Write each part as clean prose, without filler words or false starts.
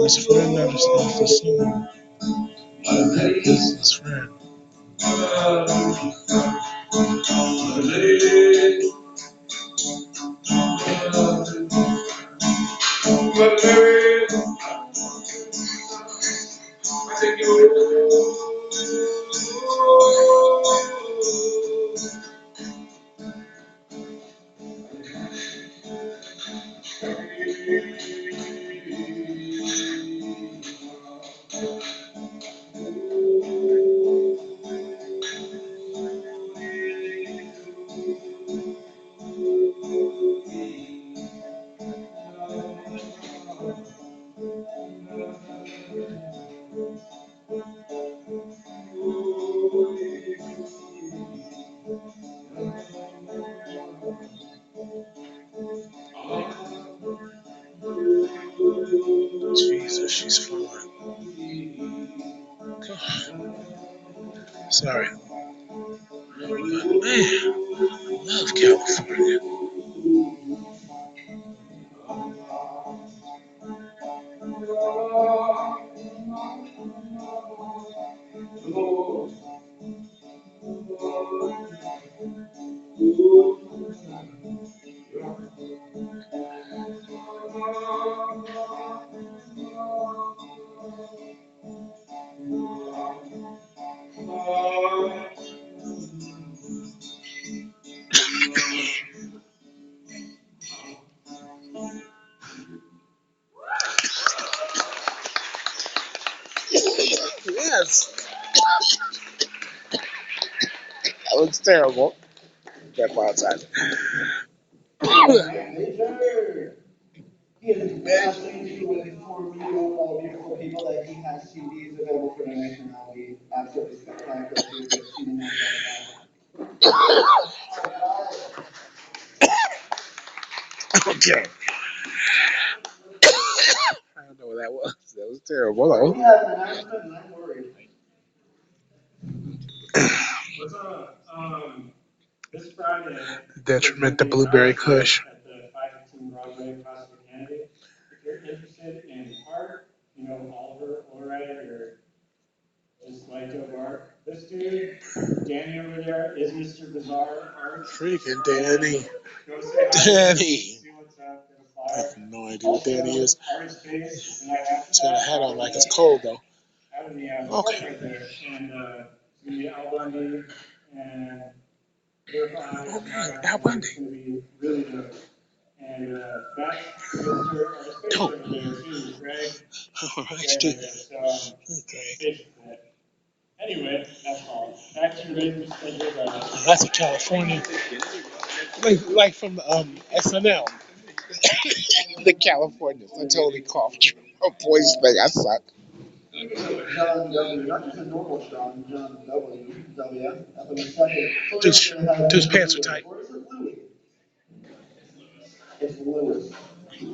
His friend understands the song. His friend. Jesus, she's fine. Sorry. But man, I love California. Yes, that looks terrible. That outside. Major. He is asking to inform you, all beautiful people, that he has CDs available for donation. That'll be absolutely spectacular if you would get seen in that. Okay. I don't know what that was. That was terrible. We have an announcement, and I'm worried. What's up? This Friday, Detriment to Blueberry Kush. at the 515 Broadway, Costa Kennedy. If you're interested in art, you know, Oliver Allred or just like Joe Bart, this dude, Danny over there, is Mr. Bizarre Art. Freaking Danny. Go say hi to him, Danny. see what's up, get a I flyer. have no idea what Danny is. Artist Space, the night after He's got a that, hat on like it's cold though. out in the park Okay. right there. And it's going to be Al Bundy and Purify Oh and man, Fire, Al and Bundy. it's going to be really dope. And that's Mr. Artist Space Dope. over there too, Greg. All right, Greg dude. over there. So Okay. space for that. Anyway, that's all. Back to your regular schedule, That's a California. Like from SNL. The Californians. I totally coughed. Oh, boys thing. I suck. John W. Not just a normal John, John W. W. Up in the second. Dude's, dude's pants are tight. Or is it Louis? It's Louis.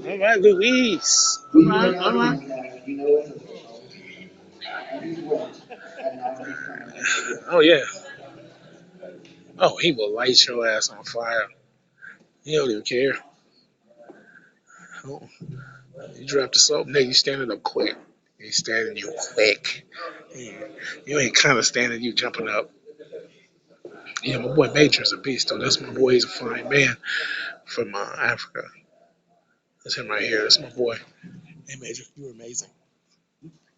All right, Luis. All We right, hang all out right. with him, and you know it's official. And he's went, and now he's coming for real. Oh yeah. Oh, he will light your ass on fire. He don't even care. Oh, you drop the soap, nigga. You standing up quick. He standing you quick. You ain't kind of standing. You jumping up. Yeah, my boy Major's a beast though. That's my boy. He's a fine man from Africa. That's him right here. That's my boy. Hey Major, you were amazing.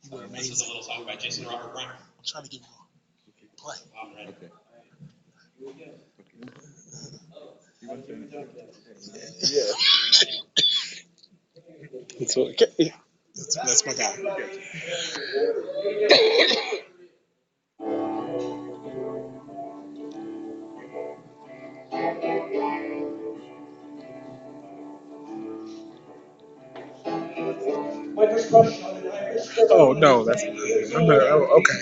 You were amazing. This is a little song by Jason Robert Brown. I'm trying to give you a play. Yeah. It's okay. That's my guy. My first question on the night is Oh no, that's I'm not. Oh, okay.